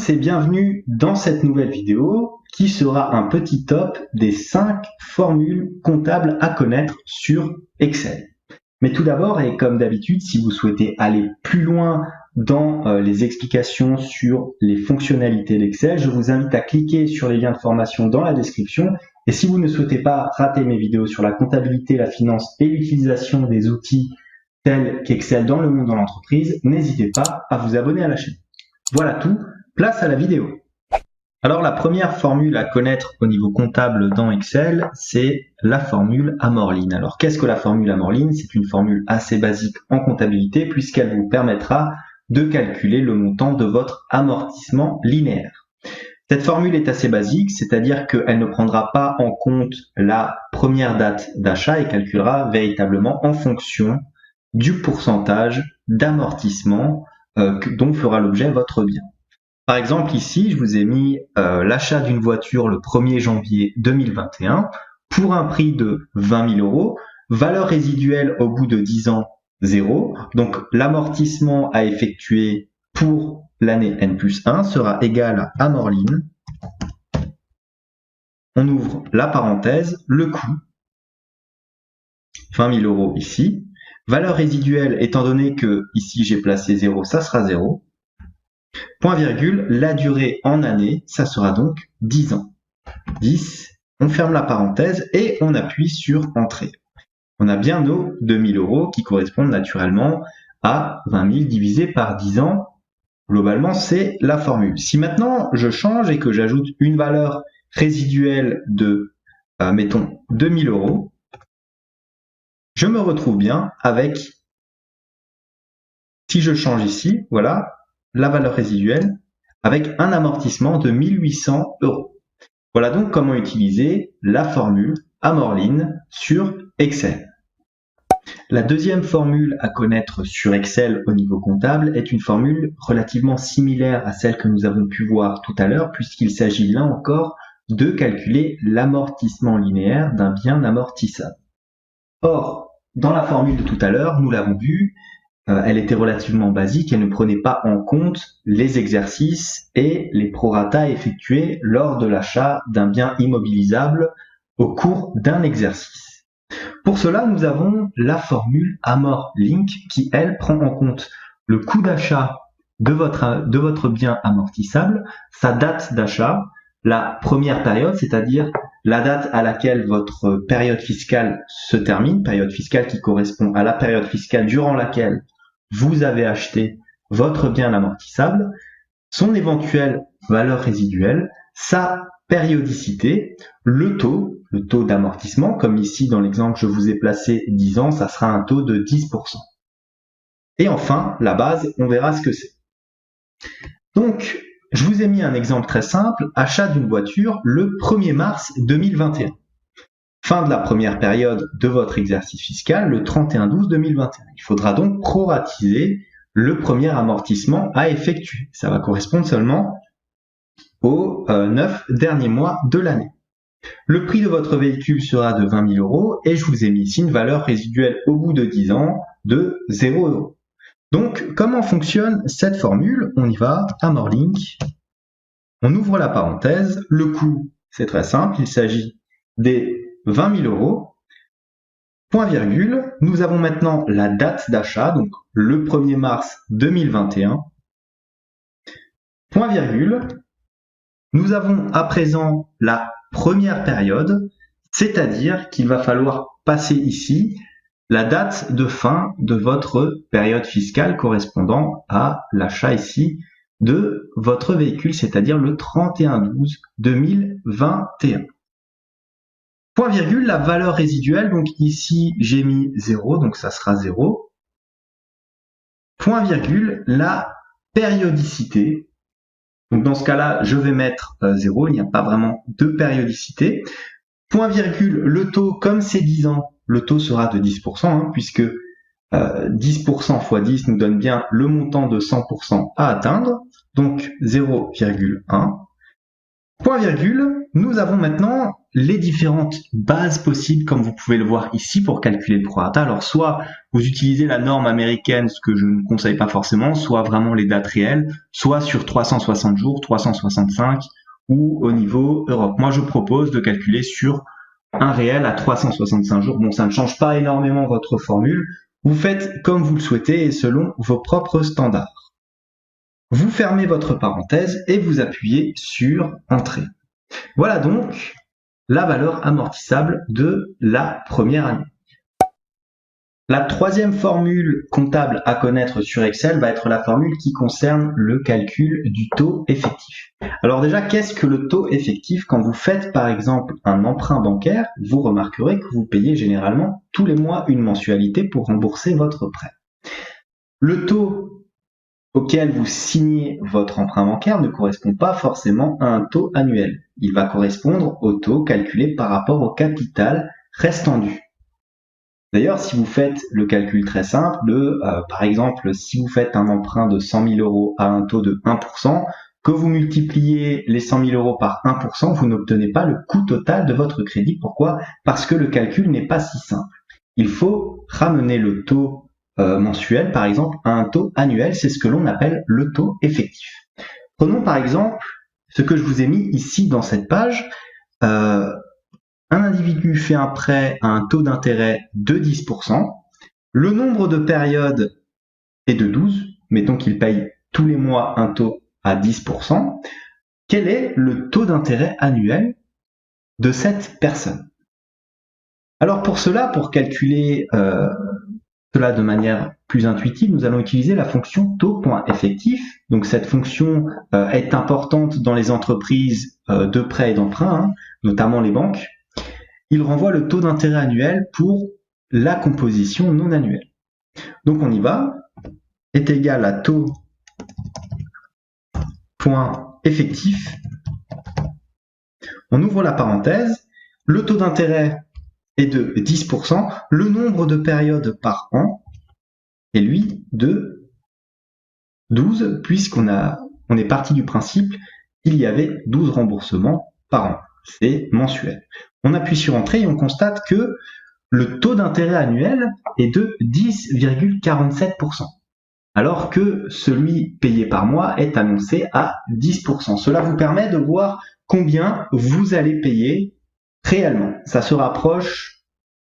tous et bienvenue dans cette nouvelle vidéo qui sera un petit top des 5 formules comptables à connaître sur Excel. Mais tout d'abord, et comme d'habitude, si vous souhaitez aller plus loin dans les explications sur les fonctionnalités d'Excel, je vous invite à cliquer sur les liens de formation dans la description. Et si vous ne souhaitez pas rater mes vidéos sur la comptabilité, la finance et l'utilisation des outils tels qu'Excel dans le monde de l'entreprise, n'hésitez pas à vous abonner à la chaîne. Voilà tout, place à la vidéo. Alors la première formule à connaître au niveau comptable dans Excel, c'est la formule Amorline. Alors qu'est-ce que la formule Amorline? C'est une formule assez basique en comptabilité puisqu'elle vous permettra de calculer le montant de votre amortissement linéaire. Cette formule est assez basique, c'est-à-dire qu'elle ne prendra pas en compte la première date d'achat et calculera véritablement en fonction du pourcentage d'amortissement dont fera l'objet votre bien. Par exemple, ici, je vous ai mis l'achat d'une voiture le 1er janvier 2021 pour un prix de 20 000 €, valeur résiduelle au bout de 10 ans, 0. Donc, l'amortissement à effectuer pour l'année N+1 sera égal à Amorline. On ouvre la parenthèse, le coût, 20 000 € ici. Valeur résiduelle, étant donné que ici j'ai placé 0, ça sera 0. Point virgule, la durée en année, ça sera donc 10 ans. 10, on ferme la parenthèse et on appuie sur Entrée. On a bien nos 2000 € qui correspondent naturellement à 20 000 divisé par 10 ans. Globalement, c'est la formule. Si maintenant je change et que j'ajoute une valeur résiduelle de, mettons, 2000 €, je me retrouve bien avec, si je change ici, voilà, la valeur résiduelle avec un amortissement de 1800 €. Voilà donc comment utiliser la formule Amorline sur Excel. La deuxième formule à connaître sur Excel au niveau comptable est une formule relativement similaire à celle que nous avons pu voir tout à l'heure puisqu'il s'agit là encore de calculer l'amortissement linéaire d'un bien amortissable. Or, dans la formule de tout à l'heure, nous l'avons vu, elle était relativement basique, elle ne prenait pas en compte les exercices et les prorata effectués lors de l'achat d'un bien immobilisable au cours d'un exercice. Pour cela, nous avons la formule Amorlink qui, elle, prend en compte le coût d'achat de votre bien amortissable, sa date d'achat, la première période, c'est-à-dire la date à laquelle votre période fiscale se termine, période fiscale qui correspond à la période fiscale durant laquelle vous avez acheté votre bien amortissable, son éventuelle valeur résiduelle, sa périodicité, le taux d'amortissement, comme ici dans l'exemple je vous ai placé 10 ans, ça sera un taux de 10%. Et enfin, la base, on verra ce que c'est. Donc, je vous ai mis un exemple très simple, achat d'une voiture le 1er mars 2021. Fin de la première période de votre exercice fiscal, le 31/12/2021. Il faudra donc proratiser le premier amortissement à effectuer. Ça va correspondre seulement aux 9 derniers mois de l'année. Le prix de votre véhicule sera de 20 000 € et je vous ai mis ici une valeur résiduelle au bout de 10 ans de 0 €. Donc, comment fonctionne cette formule? On y va, Amorlink. On ouvre la parenthèse. Le coût, c'est très simple, il s'agit des 20 000 €. Point virgule. Nous avons maintenant la date d'achat, donc le 1er mars 2021. Point virgule. Nous avons à présent la première période, c'est-à-dire qu'il va falloir passer ici la date de fin de votre période fiscale correspondant à l'achat ici de votre véhicule, c'est-à-dire le 31/12/2021. Point virgule, la valeur résiduelle, donc ici j'ai mis 0, donc ça sera 0. Point virgule, la périodicité. Donc dans ce cas-là, je vais mettre 0, il n'y a pas vraiment de périodicité. Point virgule, le taux, comme c'est 10 ans, le taux sera de 10%, puisque 10% x 10 nous donne bien le montant de 100% à atteindre, donc 0,1. Point virgule, nous avons maintenant les différentes bases possibles, comme vous pouvez le voir ici, pour calculer le prorata. Alors, soit vous utilisez la norme américaine, ce que je ne conseille pas forcément, soit vraiment les dates réelles, soit sur 360 jours, 365, ou au niveau Europe. Moi, je propose de calculer sur un réel à 365 jours. Bon, ça ne change pas énormément votre formule. Vous faites comme vous le souhaitez et selon vos propres standards. Vous fermez votre parenthèse et vous appuyez sur Entrée. Voilà donc la valeur amortissable de la première année. La troisième formule comptable à connaître sur Excel va être la formule qui concerne le calcul du taux effectif. Alors déjà, qu'est-ce que le taux effectif? Quand vous faites par exemple un emprunt bancaire, vous remarquerez que vous payez généralement tous les mois une mensualité pour rembourser votre prêt. Le taux auquel vous signez votre emprunt bancaire ne correspond pas forcément à un taux annuel. Il va correspondre au taux calculé par rapport au capital restant dû. D'ailleurs, si vous faites le calcul très simple par exemple, si vous faites un emprunt de 100 000 euros à un taux de 1%, que vous multipliez les 100 000 euros par 1%, vous n'obtenez pas le coût total de votre crédit. Pourquoi? Parce que le calcul n'est pas si simple. Il faut ramener le taux mensuel, par exemple, à un taux annuel. C'est ce que l'on appelle le taux effectif. Prenons par exemple ce que je vous ai mis ici dans cette page. Un individu fait un prêt à un taux d'intérêt de 10%. Le nombre de périodes est de 12. Mettons qu'il paye tous les mois un taux à 10%. Quel est le taux d'intérêt annuel de cette personne? Alors pour cela, pour calculer cela de manière plus intuitive, nous allons utiliser la fonction taux.effectif. Donc cette fonction est importante dans les entreprises de prêt et d'emprunt, notamment les banques. Il renvoie le taux d'intérêt annuel pour la composition non annuelle. Donc on y va, est égal à taux.effectif. On ouvre la parenthèse, le taux d'intérêt est de 10%, le nombre de périodes par an est lui de 12, puisqu'on est parti du principe qu'il y avait 12 remboursements par an. C'est mensuel. On appuie sur Entrée et on constate que le taux d'intérêt annuel est de 10,47%, alors que celui payé par mois est annoncé à 10%. Cela vous permet de voir combien vous allez payer réellement. Ça se rapproche,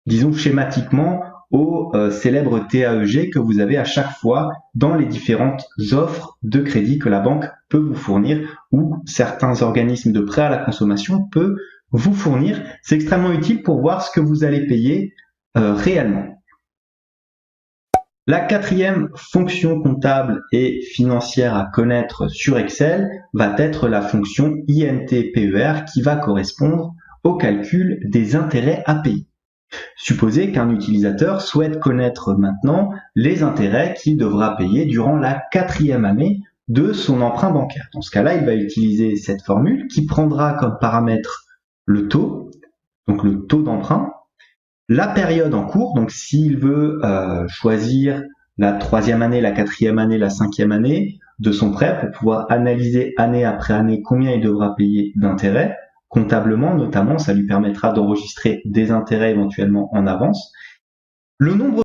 disons schématiquement, au célèbre TAEG que vous avez à chaque fois dans les différentes offres de crédit que la banque peut vous fournir ou certains organismes de prêt à la consommation peuvent vous fournir. C'est extrêmement utile pour voir ce que vous allez payer réellement. La quatrième fonction comptable et financière à connaître sur Excel va être la fonction INT-PER qui va correspondre au calcul des intérêts à payer. Supposez qu'un utilisateur souhaite connaître maintenant les intérêts qu'il devra payer durant la 4e année de son emprunt bancaire. Dans ce cas-là, il va utiliser cette formule qui prendra comme paramètre le taux, donc le taux d'emprunt, la période en cours, donc s'il veut choisir la 3e année, la 4e année, la 5e année de son prêt pour pouvoir analyser année après année combien il devra payer d'intérêts, comptablement notamment, ça lui permettra d'enregistrer des intérêts éventuellement en avance. Le nombre